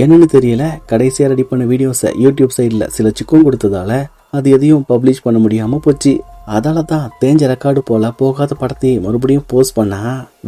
என்னன்னு தெரியல, கடைசியா ரெடி பண்ண வீடியோஸை யூடியூப் சைடில் சில சிக்கும் கொடுத்ததால அது எதையும் பப்ளிஷ் பண்ண முடியாம போச்சு. அதால தான் தேஞ்ச ரெக்கார்டு போல போகாத படத்தையே மறுபடியும் போஸ்ட் பண்ணா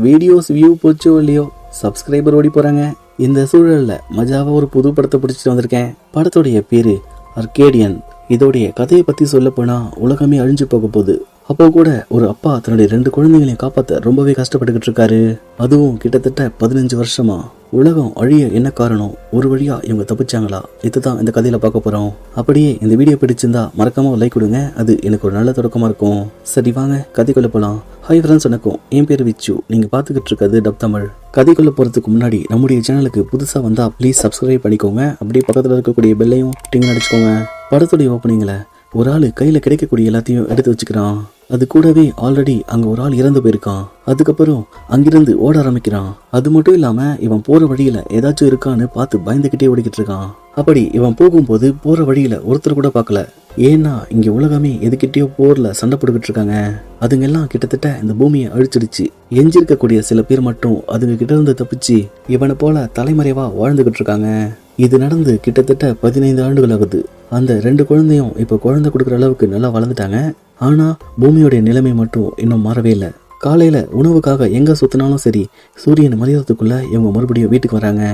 வீடியோஸ் வியூ போச்சோ இல்லையோ சப்ஸ்கிரைபர் ஓடி போறாங்க. இந்த சூழல்ல மஜாவா ஒரு புது படத்தை பிடிச்சிட்டு வந்திருக்கேன். படத்துடைய பேரு ஆர்கேடியன். இதோடைய கதையை பத்தி சொல்ல போனா உலகமே அழிஞ்சு போக போகுது. அப்போ கூட ஒரு அப்பா தன்னுடைய 2 குழந்தைகளையும் காப்பாற்ற ரொம்பவே கஷ்டப்பட்டுக்கிட்டு இருக்காரு. அதுவும் கிட்டத்தட்ட 15 வருஷமா. உலகம் அழிய என்ன காரணம், ஒரு வழியா இவங்க தப்பிச்சாங்களா, இதுதான் இந்த கதையில பார்க்க போறோம். அப்படியே இந்த வீடியோ பிடிச்சிருந்தா மறக்காம ஒரு லைக் கொடுங்க, அது எனக்கு ஒரு நல்ல தொடக்கமா இருக்கும். சரி வாங்க கதைக்குள்ள போலாம். ஹாய் ஃப்ரெண்ட்ஸ், வணக்கம். என் பேர் விச்சு. நீங்க பாத்துக்கிட்டு இருக்கிறது டப் தமிழ். கதைக்குள்ள போறதுக்கு முன்னாடி நம்முடைய சேனலுக்கு புதுசா வந்தா ப்ளீஸ் சப்ஸ்கிரைப் பண்ணிக்கோங்க. அப்படியே பக்கத்துல இருக்கக்கூடிய பெல்லையும் டிங் அடிச்சுக்கோங்க. படத்துடைய ஓப்பனிங்ல ஒரு ஆளு கையில கிடைக்கக்கூடிய எல்லாத்தையும் எடுத்து வச்சுக்கிறான். அது கூடவே ஆல்ரெடி அங்க ஒரு ஆள் இறந்து போயிருக்கான். அதுக்கப்புறம் அங்கிருந்து ஓட ஆரம்பிக்கிறான். அது மட்டும் இல்லாம இவன் போற வழியில ஏதாச்சும் இருக்கான்னு பார்த்து பயந்துகிட்டே ஓடிக்கிட்டு இருக்கான். அப்படி இவன் போகும்போது போற வழியில ஒருத்தர் கூட பார்க்கல. ஏன்னா இங்க உலகமே எதுக்கிட்டயோ போர்ல சண்டை போட்டுக்கிட்டு இருக்காங்க. அதுங்க எல்லாம் கிட்டத்தட்ட இந்த பூமியை அழிச்சிடுச்சு. எஞ்சிருக்கக்கூடிய சில பேர் மட்டும் அதுங்க கிட்ட இருந்து தப்பிச்சு இவனை போல தலைமறைவா வாழ்ந்துகிட்டு இருக்காங்க. இது நடந்து கிட்டத்தட்ட 15 ஆண்டுகள் ஆகுது. அந்த 2 குழந்தையும் இப்ப குழந்தை கொடுக்குற அளவுக்கு நல்லா வளர்ந்துட்டாங்க. ஆனா பூமியோடைய நிலைமை மட்டும் இன்னும் மாறவே இல்லை. காலையில உணவுக்காக எங்க சுத்தினாலும் சரி, சூரியன் மறையறதுக்குள்ள இவங்க மறுபடியும் வீட்டுக்கு வராங்க.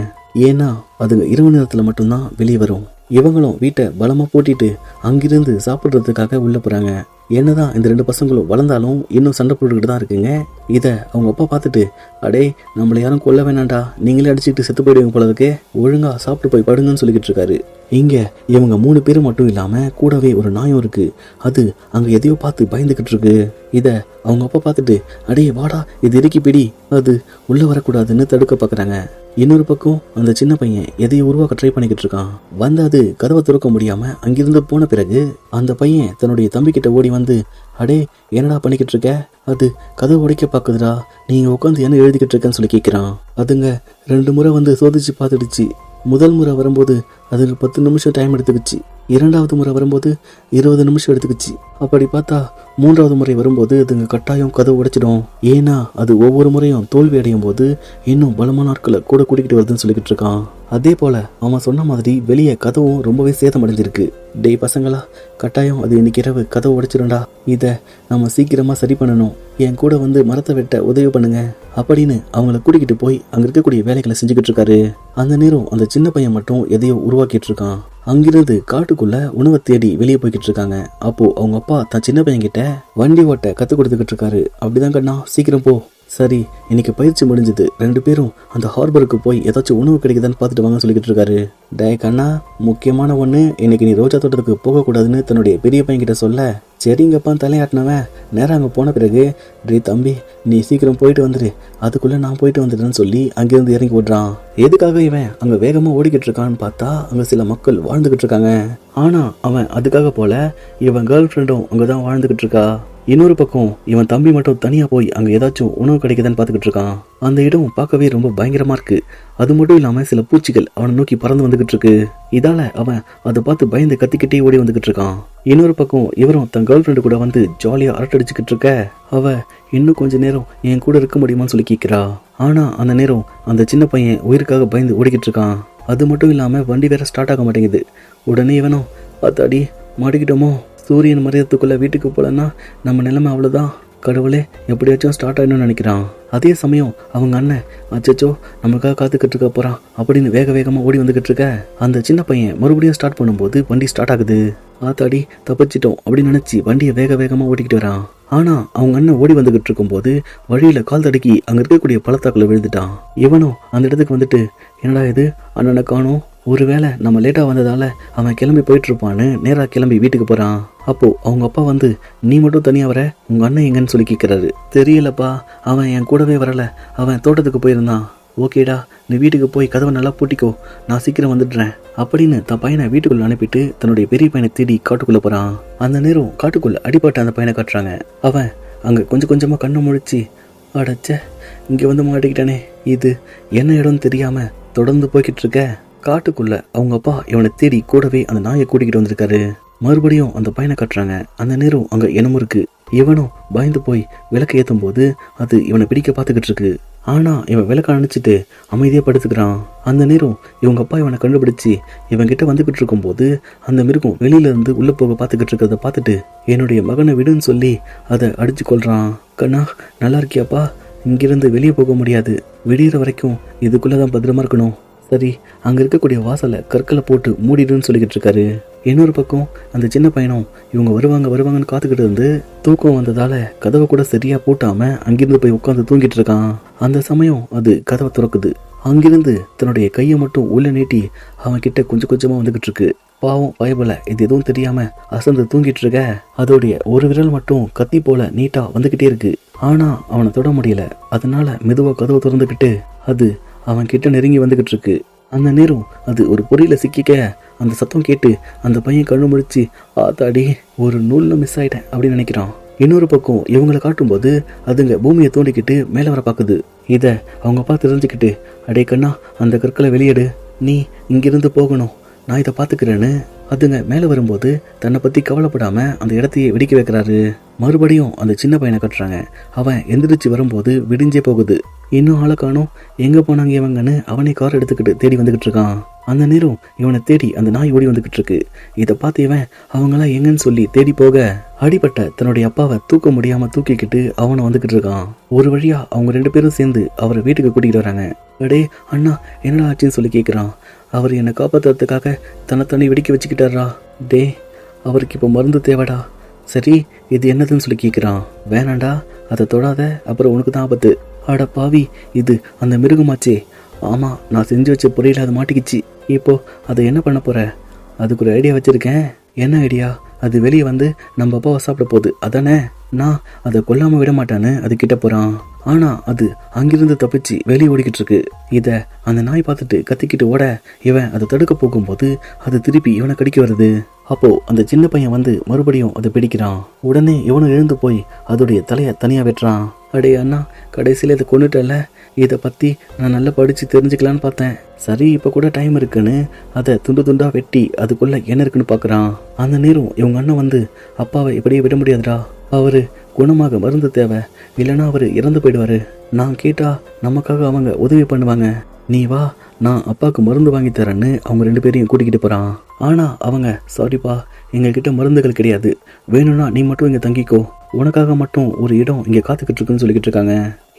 ஏன்னா அதுங்க இரவு நேரத்துல மட்டும்தான் வெளியே வரும். இவங்களும் வீட்டை பலமா பூட்டிட்டு அங்கிருந்து சாப்பிடுறதுக்காக உள்ள போறாங்க. என்னதான் இந்த 2 பசங்களும் வளர்ந்தாலும் இன்னும் சண்டை போட்டுக்கிட்டு தான் இருக்குங்க. இத அவங்க அப்பா பார்த்துட்டு, அடே நம்மளை யாரும் கொல்ல வேணாண்டா, நீங்களே அடிச்சுக்கிட்டு செத்து போயிடுவீங்க போல இருக்கே, ஒழுங்கா சாப்பிட்டு போய் படுங்கன்னு சொல்லிக்கிட்டு இருக்காரு. இங்க இவங்க 3 பேர் மட்டும் இல்லாம கூடவே ஒரு நாயும் இருக்கு. அது அங்க எதையோ பார்த்து பயந்துகிட்டு இருக்கு. இத அவங்க அப்பா பார்த்துட்டு, அடே வாடா இது இறுக்கி பிடி, அது உள்ள வரக்கூடாதுன்னு தடுக்க பாக்குறாங்க. இன்னொரு பக்கம் அந்த சின்ன பையன் எதையும் உருவாக்க ட்ரை பண்ணிக்கிட்டு இருக்கான். வந்து அது கதவை திறக்க முடியாம அங்கிருந்து போன பிறகு அந்த பையன் தன்னுடைய தம்பி கிட்ட ஓடி வந்து, அடே என்னடா பண்ணிக்கிட்டு இருக்க, அது கதவை உடைக்க பாக்குதுடா, நீங்க உட்காந்து என்ன எழுதிக்கிட்டு இருக்கேன்னு சொல்லி கேட்கிறான். அதுங்க 2 முறை வந்து சோதிச்சு பார்த்துடுச்சு. முதல் முறை வரும்போது அதுக்கு 10 நிமிஷம் டைம் எடுத்துக்கிச்சு. 2வது முறை வரும்போது 20 நிமிஷம் எடுத்துக்கிச்சு. அப்படி பார்த்தா 3வது முறை வரும்போது அதுங்க கட்டாயம் கதவு உடைச்சிடும். ஏன்னா அது ஒவ்வொரு முறையும் தோல்வி அடையும் போது இன்னும் பலமான ஆட்களை கூட கூட்டிகிட்டு வருதுன்னு சொல்லிக்கிட்டு இருக்கான். அதே போல அவன் சொன்ன மாதிரி வெளியே கதவும் ரொம்பவே சேதம் அடைஞ்சிருக்கு. டேய் பசங்களா, கட்டாயம் அது இன்னைக்கு இரவு கதவு உடைச்சிடும்டா, இத நம்ம சீக்கிரமா சரி பண்ணணும், என் கூட வந்து மரத்தை வெட்ட உதவி பண்ணுங்க அப்படின்னு அவங்கள கூட்டிக்கிட்டு போய் அங்க இருக்கக்கூடிய வேலைகளை செஞ்சுக்கிட்டு இருக்காரு. அந்த நேரம் அந்த சின்ன பையன் மட்டும் எதையோ உருவாக்கிட்டு இருக்கான். அங்கிருந்து காட்டுக்குள்ள உணவை தேடி வெளியே போய்கிட்டு இருக்காங்க. அப்போ அவங்க அப்பா தான் சின்ன பையன் கிட்ட வண்டி ஓட்ட கத்து கொடுத்துக்கிட்டு இருக்காரு. அப்படிதான் கண்ணா, சீக்கிரம் போ. சரி இன்னைக்கு பயிற்சி முடிஞ்சது, 2 பேரும் அந்த ஹார்பருக்கு போய் ஏதாச்சும் உணவு கிடைக்குதான்னு பார்த்துட்டு வாங்க சொல்லிக்கிட்டு இருக்காரு. டே கண்ணா, முக்கியமான ஒண்ணு, இன்னைக்கு நீ ரோஜா தோட்டத்துக்கு போகக்கூடாதுன்னு தன்னுடைய பெரிய பையன் கிட்ட சொல்ல, சரிங்கப்பா தலையாட்டினவன் நேரம் அங்கே போன பிறகு, டே தம்பி நீ சீக்கிரம் போயிட்டு வந்துடு, அதுக்குள்ள நான் போயிட்டு வந்துடுறேன்னு சொல்லி அங்கிருந்து இறங்கி விடுறான். எதுக்காக இவன் அங்க வேகமா ஓடிக்கிட்டு இருக்கான்னு பார்த்தா அங்க சில மக்கள் வாழ்ந்துகிட்டு இருக்காங்க. ஆனா அவன் அதுக்காக போல, இவன் கேர்ள் ஃப்ரெண்டும் அங்கதான் வாழ்ந்துகிட்டு இருக்கா. இன்னொரு பக்கம் இவன் தம்பி மட்டும் தனியா போய் அங்க ஏதாச்சும் உணவு கிடைக்குதான்னு பாத்துக்கிட்டு இருக்கான். அந்த இடம் பார்க்கவே ரொம்ப பயங்கரமா இருக்கு. அது மட்டும் இல்லாம சில பூச்சிகள் அவனை நோக்கி பறந்து வந்துகிட்டு இருக்கு. இதால அவன் அதை பார்த்து பயந்து கத்திக்கிட்டே ஓடி வந்துகிட்டு இருக்கான். இன்னொரு பக்கம் இவரும் தன் கேர்ள் ஃப்ரெண்டு கூட வந்து ஜாலியா அரட்டடிச்சுக்கிட்டு இருக்க, அவ இன்னும் கொஞ்ச நேரம் என் கூட இருக்க முடியுமான்னு சொல்லி கேட்கிறா. ஆனா அந்த நேரம் அந்த சின்ன பையன் உயிருக்காக பயந்து ஓடிக்கிட்டு இருக்கான். அது மட்டும் இல்லாம வண்டி வேற ஸ்டார்ட் ஆக மாட்டேங்குது. உடனே இவனும், அத்தாடி மாட்டிக்கிட்டோமோ, சூரியன் மறையத்துக்குள்ள வீட்டுக்கு போலன்னா நம்ம நிலைமை அவ்வளவுதான், கடவுளே எப்படியாச்சும் ஸ்டார்ட் ஆயிடணும்னு நினைக்கிறான். அதே சமயம் அவங்க அண்ணன், அச்சச்சோ நமக்காக காத்துக்கிட்டு இருக்க போறான் அப்படின்னு வேக வேகமா ஓடி வந்துகிட்டு இருக்க, அந்த சின்ன பையன் மறுபடியும் ஸ்டார்ட் பண்ணும்போது வண்டி ஸ்டார்ட் ஆகுது. ஆத்தாடி தப்பிச்சிட்டோம் அப்படின்னு நினைச்சு வண்டியை வேக வேகமா ஓட்டிக்கிட்டு வரான். ஆனா அவங்க அண்ணன் ஓடி வந்துகிட்டு இருக்கும் போது வழியில கால் தடுக்கி அங்க இருக்கக்கூடிய பள்ளத்தாக்குள்ள விழுந்துட்டான். இவனும் அந்த இடத்துக்கு வந்துட்டு, என்னடா இது அண்ணனை காணோம், ஒருவேளை நம்ம லேட்டா வந்ததால அவன் கிளம்பி போயிட்டு இருப்பான்னு நேரா கிளம்பி வீட்டுக்கு போறான். அப்போ அவங்க அப்பா வந்து, நீ மட்டும் தனியா வர, உங்க அண்ணன் எங்கன்னு சொல்லி கேட்கிறாரு. தெரியலப்பா, அவன் என் கூடவே வரல, அவன் தோட்டத்துக்கு போயிருந்தான். ஓகேடா, நீ வீட்டுக்கு போய் கதவை நல்லா பூட்டிக்கோ, நான் சீக்கிரம் வந்துடுறேன் அப்படின்னு தன் பையனை வீட்டுக்குள்ள அனுப்பிட்டு தன்னுடைய பெரிய பையனை தேடி காட்டுக்குள்ள போறான். அந்த நேரம் காட்டுக்குள்ள அடிபட்ட அந்த பையனை காட்டுறாங்க. அவன் அங்க கொஞ்சம் கொஞ்சமா கண்ணை முழிச்சு, அடச்ச இங்க வந்து மாட்டிக்கிட்டானே, இது என்ன இடம்னு தெரியாம தொடர்ந்து போய்கிட்டு இருக்க. காட்டுக்குள்ள அவங்க அப்பா இவனை தேடி கூடவே அந்த நாயை கூட்டிக்கிட்டு வந்திருக்காரு. மறுபடியும் அந்த பையனை கட்டுறாங்க. அந்த நேரம் அங்க இனம் இருக்கு. இவனும் பயந்து போய் விளக்கு ஏற்றும் போது அது இவனை பிடிக்க பார்த்துக்கிட்டு இருக்கு. ஆனா இவன் விளக்க அணைச்சிட்டு அமைதியா படுத்துக்கிறான். அந்த நேரம் இவங்க அப்பா இவனை கண்டுபிடிச்சு இவன் கிட்ட வந்துகிட்டு இருக்கும் போது அந்த மிருகம் வெளியில இருந்து உள்ள போக பார்த்துக்கிட்டு இருக்கிறத பார்த்துட்டு என்னுடைய மகனை விடுன்னு சொல்லி அதை அடிச்சு கொள்றான். கண்ணா நல்லா இருக்கியாப்பா, இங்கிருந்து வெளியே போக முடியாது, விடிகிற வரைக்கும் இதுக்குள்ளதான் பத்திரமா இருக்கணும். சரி, அங்க இருக்கக்கூடிய வாசலை கற்களை போட்டு மூடிடுன்னு சொல்லிக்கிட்டு இருக்காரு. இன்னொரு பக்கம் அந்த சின்ன பையனும் இவங்க வருவாங்கன்னு காத்துக்கிட்டு இருந்து தூக்கம் வந்ததால கதவை கூட சரியா பூட்டாம அங்கிருந்து போய் உட்காந்து தூங்கிட்டு இருக்கான். அந்த சமயம் அது கதவை திறக்குது. அங்கிருந்து தன்னுடைய கையை மட்டும் உள்ள நீட்டி அவன் கிட்ட கொஞ்சம் கொஞ்சமா வந்துகிட்டு இருக்கு. பாவம் பயபல இது எதுவும் தெரியாம அசந்து தூங்கிட்டு இருக்க. அதோடைய ஒரு விரல் மட்டும் கத்தி போல நீட்டா வந்துகிட்டே இருக்கு. ஆனா அவனை தொட முடியல. அதனால மெதுவா கதவை திறந்துகிட்டு அது அவன் கிட்ட நெருங்கி வந்துகிட்டு இருக்கு. அந்த நேரம் அது ஒரு பொறியில சிக்கிக்க அந்த சத்தம் கேட்டு அந்த பையன் கண்ணு முடிச்சு ஆத்தாடி ஒரு நூல்ல மிஸ் ஆயிட்டேன் அப்படின்னு நினைக்கிறான். இன்னொரு பக்கம் இவங்களை காட்டும்போது அதுங்க பூமியை தோண்டிக்கிட்டு மேலே வர பாக்குது. இத அவங்க அப்பா தெரிஞ்சுக்கிட்டு அடே கண்ணா அந்த கற்களை வெளியேடு, நீ இங்கிருந்து போகணும், நான் இதை பாத்துக்கிறேன்னு அதுங்க மேலே வரும்போது தன்னை பத்தி கவலைப்படாம அந்த இடத்தையே வெடிக்க வைக்கிறாரு. மறுபடியும் அந்த சின்ன பையனை கட்டுறாங்க. அவன் எந்திரிச்சு வரும்போது விடிஞ்சே போகுது. இன்னும் ஆளை காணோம், எங்க போனாங்க இவங்கன்னு அவனே கார் எடுத்துக்கிட்டு தேடி வந்துகிட்டு இருக்கான். அந்த நேரம் இவனை தேடி அந்த நாய் ஓடி வந்துகிட்டு இருக்கு. இதை பார்த்து இவன் அவங்களாம் எங்கன்னு சொல்லி தேடி போக அடிபட்ட தன்னுடைய அப்பாவை தூக்க முடியாம தூக்கிக்கிட்டு அவனை வந்துகிட்டு இருக்கான். ஒரு வழியா அவங்க 2 பேரும் சேர்ந்து அவரை வீட்டுக்கு கூட்டிகிட்டு வராங்க. அடே அண்ணா என்னடா ஆச்சுன்னு சொல்லி கேட்குறான். அவர் என்னை காப்பாற்றுறதுக்காக தன்னை வெடிக்க வச்சுக்கிட்டாரா. டே அவருக்கு இப்போ மருந்து தேவைடா. சரி இது என்னதுன்னு சொல்லி கேட்குறான். வேணாண்டா அதை தொடாத, அப்புறம் உனக்கு தான் ஆபத்து. ஆட பாவி, இது அந்த மிருகமாச்சே. ஆமாம், நான் செஞ்சு வச்ச பொரியல அதை மாட்டிக்கிச்சு. இப்போ அதை என்ன பண்ண போற? அதுக்கு ஒரு ஐடியா வச்சிருக்கேன். என்ன ஐடியா? அது வெளியே வந்து நம்ம அப்பாவை சாப்பிட போகுது அதானே. நான் அதை கொல்லாம விட மாட்டான்னு அது கிட்ட போறான். ஆனா அது அங்கிருந்து தப்பிச்சு வெளியே ஓடிக்கிட்டு இருக்கு. இத அந்த நாய் பார்த்துட்டு கத்திக்கிட்டு ஓட இவன் அதை தடுக்க போகும்போது அது திருப்பி இவனை கடிக்க வருது. அப்போ அந்த சின்ன பையன் வந்து மறுபடியும் அதை பிடிக்கிறான். உடனே இவனும் எழுந்து போய் அதோடைய தலையை தனியா வெட்டுறான். அடே அண்ணா, கடைசியில இதை கொண்டுட்டல, இதை பத்தி நான் நல்லா படிச்சு தெரிஞ்சுக்கலான்னு பார்த்தேன். சரி இப்ப கூட டைம் இருக்குன்னு அதை துண்டு துண்டா வெட்டி அதுக்குள்ள என்ன இருக்குன்னு பாக்குறான். அந்த நேரம் இவங்க அண்ணன் வந்து அப்பாவை இப்படியே விட முடியாதுடா, அவரு குணமாக மருந்து தேவை, இல்லைன்னா அவரு இறந்து போயிடுவாரு. நான் கேட்டா நமக்காக அவங்க உதவி பண்ணுவாங்க, நீ வா நான் அப்பாவுக்கு மருந்து வாங்கி தரேன்னு அவங்க 2 பேரையும் கூட்டிக்கிட்டு போறான். ஆனா அவங்க சாரிப்பா, எங்ககிட்ட மருந்துகள் கிடையாது, வேணும்னா நீ மட்டும் இங்க தங்கிக்கோ, உனக்காக மட்டும் ஒரு இடம் இங்க காத்துக்கிட்டு இருக்குன்னு சொல்லிக்கிட்டு இருக்காங்க.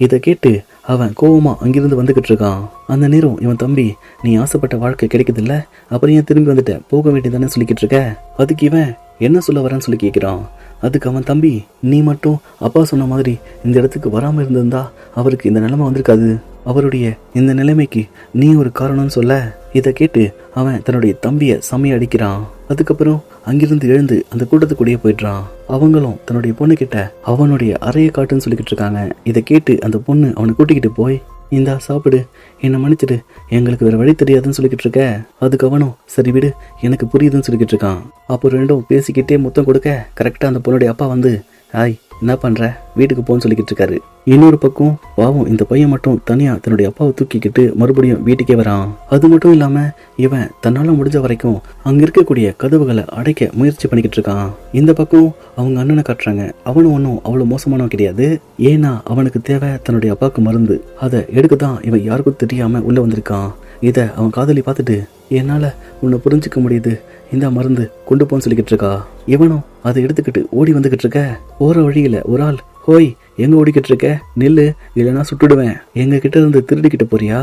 இதை கேட்டு அவன் கோவமா அங்கிருந்து வந்துகிட்டு இருக்கான். அந்த நேரம் இவன் தம்பி, நீ ஆசைப்பட்ட வாழ்க்கை கிடைக்குதுல்ல, அப்புறம் ஏன் திரும்பி வந்துட்ட, போக வேண்டியதானே சொல்லிக்கிட்டு இருக்க. அதுக்கு இவன் என்ன சொல்ல வரேன்னு சொல்லி கேட்கிறான். அதுக்கு அவன் தம்பி, நீ மட்டும் அப்பா சொன்ன மாதிரி இந்த இடத்துக்கு வராம இருந்திருந்தா அவருக்கு இந்த நிலைமை வந்திருக்காது, அவருடைய இந்த நிலைமைக்கு நீ ஒரு காரணம்னு சொல்ல. இதை கேட்டு அவன் தன்னுடைய தம்பியை செமைய அடிக்கிறான். அதுக்கப்புறம் அங்கிருந்து எழுந்து அந்த கூட்டத்துக்குள்ளேயே போயிடுறான். அவங்களும் தன்னுடைய பொண்ணு கிட்ட அவனுடைய அறையை காட்டுன்னு சொல்லிக்கிட்டு இருக்காங்க. இதை கேட்டு அந்த பொண்ணு அவனை கூட்டிக்கிட்டு போய், இந்தா சாப்பிடு, என்னை மன்னிச்சிடு, எங்களுக்கு வேற வழி தெரியாதுன்னு சொல்லிக்கிட்டு இருக்க. அதுக்கு அவனும் சரி விடு, எனக்கு புரியுதுன்னு சொல்லிக்கிட்டு இருக்கான். அப்போ 2ம் பேசிக்கிட்டே முத்தம் கொடுக்க கரெக்டா அந்த பொண்ணுடைய அப்பா வந்து, ஹாய் என்ன பண்ற, வீட்டுக்கு போன்னு சொல்லிக்கிட்டு இருக்காரு. இன்னொரு பக்கம் பாவம் இந்த பையன் மட்டும் தனியா தன்னுடைய அப்பாவை தூக்கிக்கிட்டு மறுபடியும் வீட்டுக்கே வரான். அது மட்டும் இல்லாம இவன் தன்னால முடிஞ்ச வரைக்கும் அங்க இருக்கக்கூடிய கதவுகளை அடைக்க முயற்சி பண்ணிக்கிட்டு இருக்கான். இந்த பக்கம் அவங்க அண்ணனை காட்டுறாங்க. அவனும் ஒன்றும் அவ்வளவு மோசமானவன் கிடையாது. ஏன்னா அவனுக்கு தேவை தன்னுடைய அப்பாவுக்கு மருந்து, அதை எடுக்கதான் இவன் யாருக்கும் தெரியாம உள்ள வந்திருக்கான். இதை அவன் காதலி பார்த்துட்டு, என்னால உன்னை புரிஞ்சுக்க முடியுது, இந்த மருந்து கொண்டு போன்னு சொல்லிக்கிட்டு இருக்கா. இவனும் அதை எடுத்துக்கிட்டு ஓடி வந்துகிட்டு இருக்க. போற வழியில ஒரு ஆள், ஹோய் எங்க ஓடிக்கிட்டு இருக்க, நில்லு இல்லைன்னா சுட்டுடுவேன், எங்க கிட்ட இருந்து திருடிக்கிட்டு போறியா,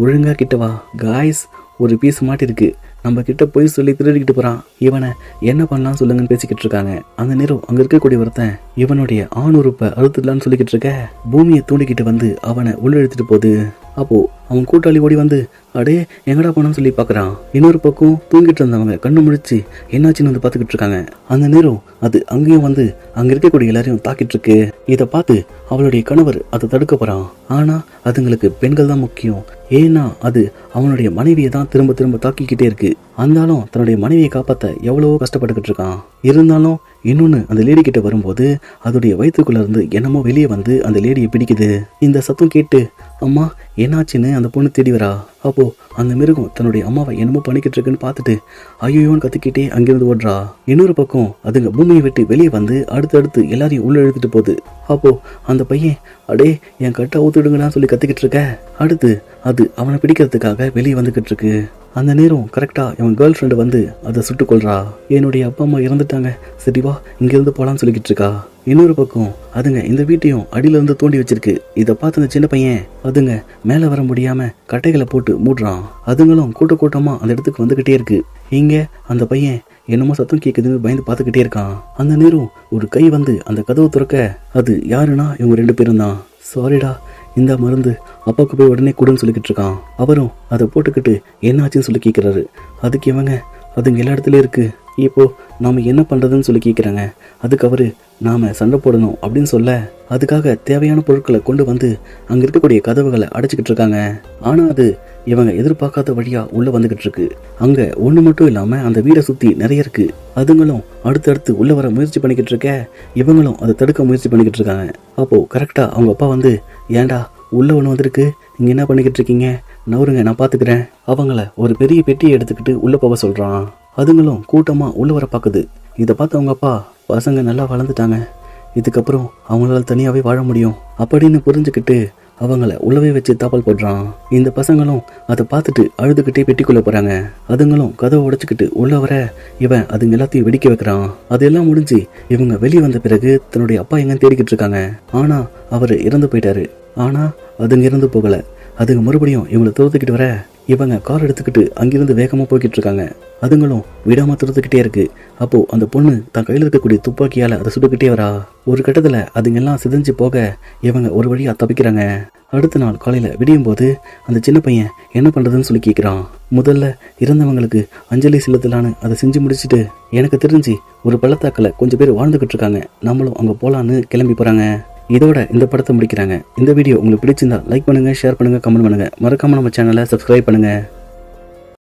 ஒழுங்கா கிட்ட வா. காய்ஸ் ஒரு பீஸ் மாட்டிருக்கு, நம்ம கிட்ட போய் சொல்லி திருடிக்கிட்டு போறான், இவனை என்ன பண்ணலாம் சொல்லுங்கன்னு பேசிக்கிட்டு இருக்காங்க. அந்த நேரம் அங்க இருக்கக்கூடிய ஒருத்தன் இவனுடைய ஆணுறுப்பை அறுத்துடலான்னு சொல்லிக்கிட்டு இருக்க. பூமியை தூண்டிக்கிட்டு வந்து அவனை உள்ள எடுத்துட்டு போகுது. அப்போ அவன் கூட்டாளி ஓடி வந்து, அடே எங்கடா போனான்னு சொல்லி பாக்குறான். இன்னொரு பக்கம் தூங்கிட்டு இருந்தவங்க கண்ணு முழிச்சு என்னாச்சுன்னு வந்து பாத்துக்கிட்டு இருக்காங்க. அந்த நேரம் அது அங்கேயும் வந்து அங்க இருக்கக்கூடிய எல்லாரையும் தாக்கிட்டு இருக்கு. இதை பார்த்து அவளுடைய கணவர் அதை தடுக்க போறான். ஆனா அதுங்களுக்கு பெண்கள் தான் முக்கியம். ஏன்னா அது அவனுடைய மனைவியை தான் திரும்ப திரும்ப தாக்கிக்கிட்டே இருக்கு. அந்தாலும் தன்னுடைய மனைவியை காப்பாற்ற எவ்வளவோ கஷ்டப்பட்டுக்கிட்டு இருக்கான். இருந்தாலும் இன்னொன்னு அந்த லேடி கிட்ட வரும்போது அதோடைய வயிற்றுக்குள்ள இருந்து என்னமோ வெளியே வந்து அந்த லேடியை பிடிக்குது. இந்த சத்தம் கேட்டு அம்மா என்னாச்சுன்னு அந்த பொண்ணு தேடி வரா. அப்போ அந்த மிருகம் தன்னுடைய அம்மாவை என்னமோ பண்ணிக்கிட்டு இருக்குன்னு பார்த்துட்டு ஐயோன்னு கத்திக்கிட்டே அங்கிருந்து ஓடுறா. இன்னொரு பக்கம் அதுங்க பூமியை விட்டு வெளியே வந்து அடுத்தடுத்து எல்லாரையும் உள்ள இழுத்துட்டு போகுது. அப்போ அந்த பையன் அடே என் கட்டை ஊத்துடுங்கன்னு சொல்லி கத்திக்கிட்டு இருக்க. அடுத்து அது அவனை பிடிக்கிறதுக்காக வெளியே வந்துகிட்டு இருக்கு. அந்த நேரம் கரெக்டா இவன் கேர்ள் ஃப்ரெண்டு வந்து அதை சுட்டு கொள்றா. என்னுடைய அப்பா அம்மா இறந்துட்டாங்க, சரிவா இங்கிருந்து போலான்னு சொல்லிக்கிட்டு இருக்கா. இன்னொரு பக்கம் அதுங்க இந்த வீட்டையும் அடியில இருந்து தோண்டி வச்சிருக்கு. இதை பார்த்து அந்த சின்ன பையன் அதுங்க மேல வர முடியாம கட்டைகளை போட்டு மூடுறான். அதுங்களும் கூட்ட கூட்டமா அந்த இடத்துக்கு வந்துகிட்டே இருக்கு. இங்க அந்த பையன் என்னமோ சத்தம் கேட்குதுன்னு பயந்து பார்த்துக்கிட்டே இருக்கான். அந்த நேரம் ஒரு கை வந்து அந்த கதவை திறக்க அது யாருன்னா இவங்க 2 பேரும் தான். சாரிடா, இந்த மருந்து அப்பாவுக்கு போய் உடனே கொடுன்னு சொல்லிக்கிட்டு இருக்கான். அவரும் அதை போட்டுக்கிட்டு என்ன ஆச்சுன்னு சொல்லி கேட்குறாரு. அதுக்கு இவங்க அதுங்க எல்லா இடத்துலையும் இருக்கு, இப்போ நாம என்ன பண்றதுன்னு சொல்லி கேட்குறாங்க. அதுக்கு அவரு நாம சண்டை போடணும் அப்படின்னு சொல்ல அதுக்காக தேவையான பொருட்களை கொண்டு வந்து அங்க இருக்கக்கூடிய கதவுகளை அடைச்சிக்கிட்டு இருக்காங்க. ஆனா அது இவங்க எதிர்பார்க்காத வழியா உள்ள வந்துகிட்டு இருக்கு. அங்க ஒண்ணு மட்டும் இல்லாம அந்த வீடை சுத்தி நிறைய இருக்கு. அதுங்களும் அடுத்தடுத்து உள்ள வர முயற்சி பண்ணிக்கிட்டு இருக்க இவங்களும் அதை தடுக்க முயற்சி பண்ணிக்கிட்டு இருக்காங்க. அப்போ கரெக்டா அவங்க அப்பா வந்து ஏண்டா உள்ள ஒண்ணு வந்திருக்கு, நீங்க என்ன பண்ணிக்கிட்டு இருக்கீங்க, நவருங்க நான் பாத்துக்கிறேன். அவங்கள ஒரு பெரிய பெட்டியை எடுத்துக்கிட்டு உள்ள போக சொல்றான். அதுங்களும் கூட்டமா உள்ள வர பாக்குது. இதை பார்த்து அவங்க அப்பா பசங்க நல்லா வளர்ந்துட்டாங்க, இதுக்கப்புறம் அவங்களால தனியாவே வாழ முடியும் அப்படின்னு புரிஞ்சுக்கிட்டு அவங்கள உள்ளவே வச்சு தாப்பால் போடுறான். இந்த பசங்களும் அதை பார்த்துட்டு அழுதுகிட்டே பெட்டிக்குள்ள போறாங்க. அதுங்களும் கதவை உடைச்சுக்கிட்டு உள்ள வர இவன் அதுங்க எல்லாத்தையும் வெடிக்க வைக்கிறான். அதெல்லாம் முடிஞ்சு இவங்க வெளியே வந்த பிறகு தன்னுடைய அப்பா எங்கன்னு தேடிக்கிட்டு இருக்காங்க. ஆனா அவரு இறந்து போயிட்டாரு. ஆனா அதுங்க இறந்து போகல. அதுங்க மறுபடியும் இவங்களை துரத்துக்கிட்டு வர இவங்க கார் எடுத்துக்கிட்டு அங்கிருந்து வேகமா போய்கிட்டு இருக்காங்க. அதுங்களும் விடாம துரத்துக்கிட்டே இருக்கு. அப்போ அந்த பொண்ணு தான் கையில இருக்கக்கூடிய துப்பாக்கியால அதை சுட்டுக்கிட்டே வரா. ஒரு கட்டத்துல அதுங்க எல்லாம் சிதைஞ்சு போக இவங்க ஒரு வழியா தப்பிக்கிறாங்க. அடுத்த நாள் காலையில விடியும் போது அந்த சின்ன பையன் என்ன பண்றதுன்னு சொல்லி கேட்கிறான். முதல்ல இறந்தவங்களுக்கு அஞ்சலி செலுத்தலான்னு அதை செஞ்சு முடிச்சுட்டு எனக்கு தெரிஞ்சு ஒரு பள்ளத்தாக்கில் கொஞ்சம் பேர் வாழ்ந்துகிட்டு இருக்காங்க, நம்மளும் அங்க போலான்னு கிளம்பி போறாங்க. இதோட இந்த படத்தை முடிக்கிறாங்க. இந்த வீடியோ உங்களுக்கு பிடிச்சிருந்தா லைக் பண்ணுங்க, ஷேர் பண்ணுங்க, கமெண்ட் பண்ணுங்க. மறக்காம நம்ம சேனலை சப்ஸ்கிரைப் பண்ணுங்க.